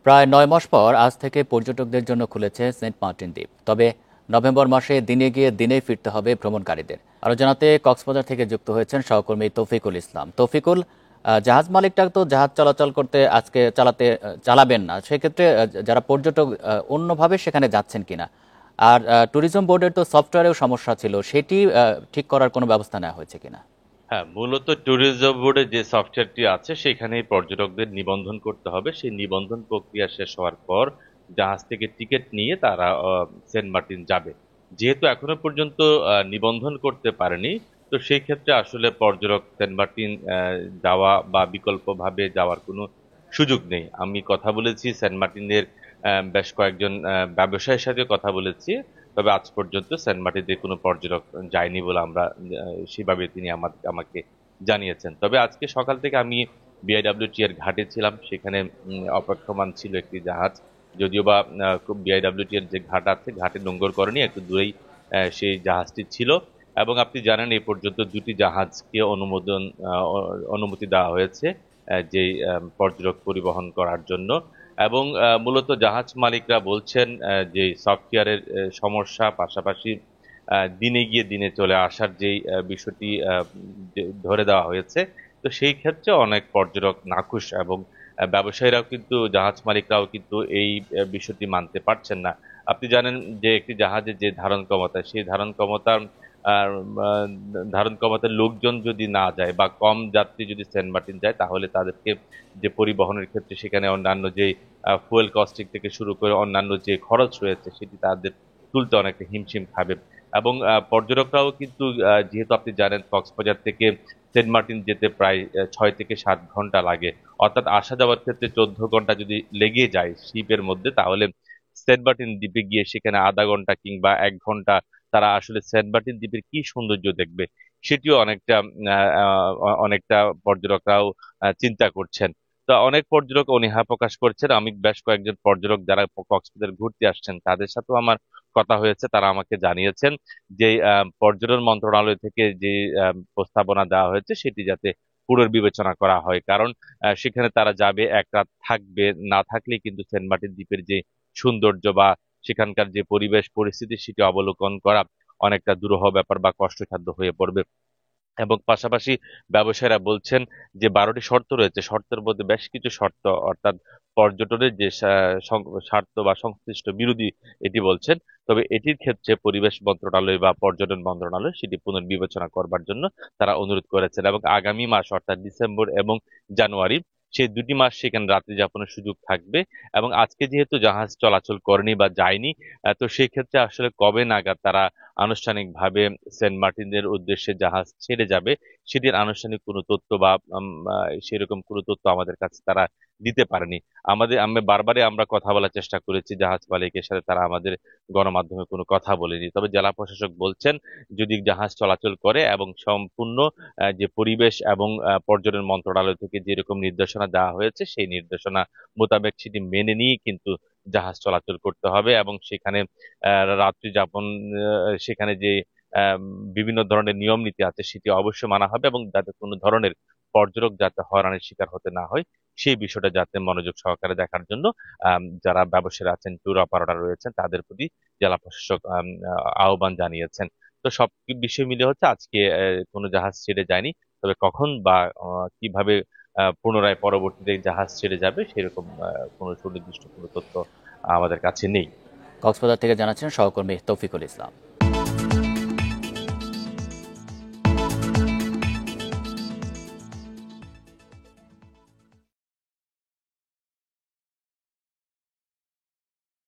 প্রায় ৯ মাস পর আজ থেকে পর্যটকদের জন্য খুলেছে সেন্ট মার্টিন দ্বীপ। তবে নভেম্বর মাসে দিনে গিয়ে দিনেই ফিরতে হবে ভ্রমণকারীদের। আরও জানাতে কক্সবাজার থেকে যুক্ত হয়েছেন সহকর্মী তৌফিকুল ইসলাম। তৌফিকুল, জাহাজ মালিকটা তো জাহাজ চলাচল করতে আজকে চালাবেন না, সেক্ষেত্রে যারা পর্যটক অন্যভাবে সেখানে যাচ্ছেন কিনা, আর ট্যুরিজম বোর্ডের তো সফটওয়্যারেও সমস্যা ছিল, সেটি ঠিক করার কোনো ব্যবস্থা নেওয়া হয়েছে কিনা? হ্যাঁ, মূলত ট্যুরিজম বোর্ডে যে সফটওয়্যারটি আছে সেখানে পর্যটকদের নিবন্ধন করতে হবে। সেই নিবন্ধন প্রক্রিয়া শেষ হওয়ার পর জাহাজ থেকে টিকিট নিয়ে তারা সেন্ট মার্টিন যাবে। যেহেতু এখনো পর্যন্ত নিবন্ধন করতে পারেনি, তো সেই ক্ষেত্রে আসলে পর্যটক সেন্ট মার্টিন যাওয়া বা বিকল্পভাবে যাওয়ার কোনো সুযোগ নেই। আমি কথা বলেছি সেন্ট মার্টিনের বেশ কয়েকজন ব্যবসায়ীর সাথে কথা বলেছি। তবে আজ পর্যন্ত সেন্ট মার্টিনে কোনো পর্যটক যায়নি বলে আমরা সেভাবে তিনি আমাকে জানিয়েছেন। তবে আজকে সকাল থেকে আমি বিআইডব্লিউটি এর ঘাটে ছিলাম। সেখানে অপেক্ষমান ছিল একটি জাহাজ। যদিও বা বিআইডব্লিউটি এর যে ঘাট আছে ঘাটে নোঙর করেনি, একটু দূরেই সেই জাহাজটি ছিল। এবং আপনি জানেন এই পর্যন্ত দুটি জাহাজকে অনুমতি দেওয়া হয়েছে যে পর্যটক পরিবহন করার জন্য। এবং মূলত জাহাজ মালিকরা বলছেন যে সফটওয়্যারের সমস্যা, পাশাপাশি দিনে গিয়ে দিনে চলে আসার যেই বিষয়টি ধরে দেওয়া হয়েছে। তো সেই ক্ষেত্রে অনেক পর্যটক নাখুশ, এবং ব্যবসায়ীরাও কিন্তু, জাহাজ মালিকরাও কিন্তু এই বিষয়টি মানতে পারছেন না। আপনি জানেন যে একটি জাহাজের যে ধারণ ক্ষমতা, সেই আহ, ধারণ ক্ষমতার লোকজন যদি না যায় বা কম যাত্রী যদি সেন্ট মার্টিন যায়, তাহলে তাদেরকে যে পরিবহনের ক্ষেত্রে সেখানে অন্যান্য যে ফুয়েল কস্টিং থেকে শুরু করে অন্যান্য যে খরচ রয়েছে সেটি তাদের তুলতে অনেকটা হিমশিম খাবে। এবং পর্যটকরাও কিন্তু, যেহেতু আপনি জানেন কক্সবাজার থেকে সেন্ট মার্টিন যেতে প্রায় 6 থেকে 7 ঘন্টা লাগে। অর্থাৎ আসা যাওয়ার ক্ষেত্রে 14 ঘন্টা যদি লেগে যায় শিপের মধ্যে, তাহলে সেন্ট মার্টিন দ্বীপে গিয়ে সেখানে আধা ঘন্টা কিংবা 1 ঘন্টা তারা আসলে সেন্ট মার্টিন দ্বীপের কি সৌন্দর্য দেখবে, সেটিও অনেকটা পর্যটকরাও চিন্তা করছেন। তো অনেক পর্যটক অনীহা প্রকাশ করছেন। আমি বেশ কয়েকজন পর্যটক যারা কক্সবাজার ঘুরতে আসছেন তাদের সাথেও আমার কথা হয়েছে। তারা আমাকে জানিয়েছেন যে পর্যটন মন্ত্রণালয় থেকে যে প্রস্তাবনা দেওয়া হয়েছে সেটি যাতে পুনর্বিবেচনা করা হয়। কারণ সেখানে তারা যাবে, 1 রাত থাকবে, না থাকলে কিন্তু সেন্ট মার্টিন দ্বীপের যে সৌন্দর্য বা সেখানকার যে পরিবেশ পরিস্থিতি সেটি অবলোকন করা অনেকটা দুরূহ ব্যাপার বা কষ্টসাধ্য হয়ে পড়বে। এবং পাশাপাশি ব্যবসায়ীরা বলছেন যে 12টি শর্ত রয়েছে, শর্তের মধ্যে বেশ কিছু শর্ত, অর্থাৎ পর্যটনের যে স্বার্থ বা সংশ্লিষ্ট বিরোধী এটি বলছেন। তবে এটির ক্ষেত্রে পরিবেশ মন্ত্রণালয় বা পর্যটন মন্ত্রণালয় সেটি পুনর্বিবেচনা করবার জন্য তারা অনুরোধ করেছেন। এবং আগামী মাস অর্থাৎ ডিসেম্বর এবং জানুয়ারি, সেই 2টি মাস সেখানে রাত্রি যাপনের সুযোগ থাকবে। এবং আজকে যেহেতু জাহাজ চলাচল করেনি বা যায়নি, তো সেই ক্ষেত্রে আসলে কবে নাগাদ তারা আনুষ্ঠানিকভাবে সেন্ট মার্টিনের উদ্দেশ্যে জাহাজ ছেড়ে যাবে, সেটির আনুষ্ঠানিক কোনো তথ্য বা সেরকম কোনো তথ্য আমাদের কাছে তারা দিতে পারেনি। আমরা বারবারই কথা বলার চেষ্টা করেছি জাহাজ মালিকের সাথে, তারা আমাদের গণমাধ্যমে কোনো কথা বলেনি। তবে জেলা প্রশাসক বলছেন যদি জাহাজ চলাচল করে এবং সম্পূর্ণ যে পরিবেশ এবং পর্যটন মন্ত্রণালয় থেকে যেরকম নির্দেশনা দেওয়া হয়েছে সেই নির্দেশনা মোতাবেক সেটি মেনে নিয়ে কিন্তু জাহাজ চলাচল করতে হবে। এবং সেখানে রাত্রি যাপন, সেখানে যে আহ, বিভিন্ন ধরনের নিয়ম নীতি আছে সেটি অবশ্যই মানা হবে, এবং যাতে কোনো ধরনের পর্যটক যাতে হয়রানির শিকার হতে না হয় সেই বিষয়টা যাতে মনোযোগ সহকারে দেখার জন্য যারা ব্যবসায়ী আছেন, ট্যুর অপারেটর রয়েছেন, তাদের প্রতি জেলা প্রশাসক আহ্বান জানিয়েছেন। তো সব বিষয় মিলে হচ্ছে আজকে কোনো জাহাজ ছেড়ে যায়নি। তবে কখন বা কিভাবে পুনরায় পরবর্তীতে জাহাজ ছেড়ে যাবে সেরকম কোনো সুনির্দিষ্ট কোনো তথ্য আমাদের কাছে নেই। কক্সবাজার থেকে জানাচ্ছেন সহকর্মী তৌফিকুল ইসলাম।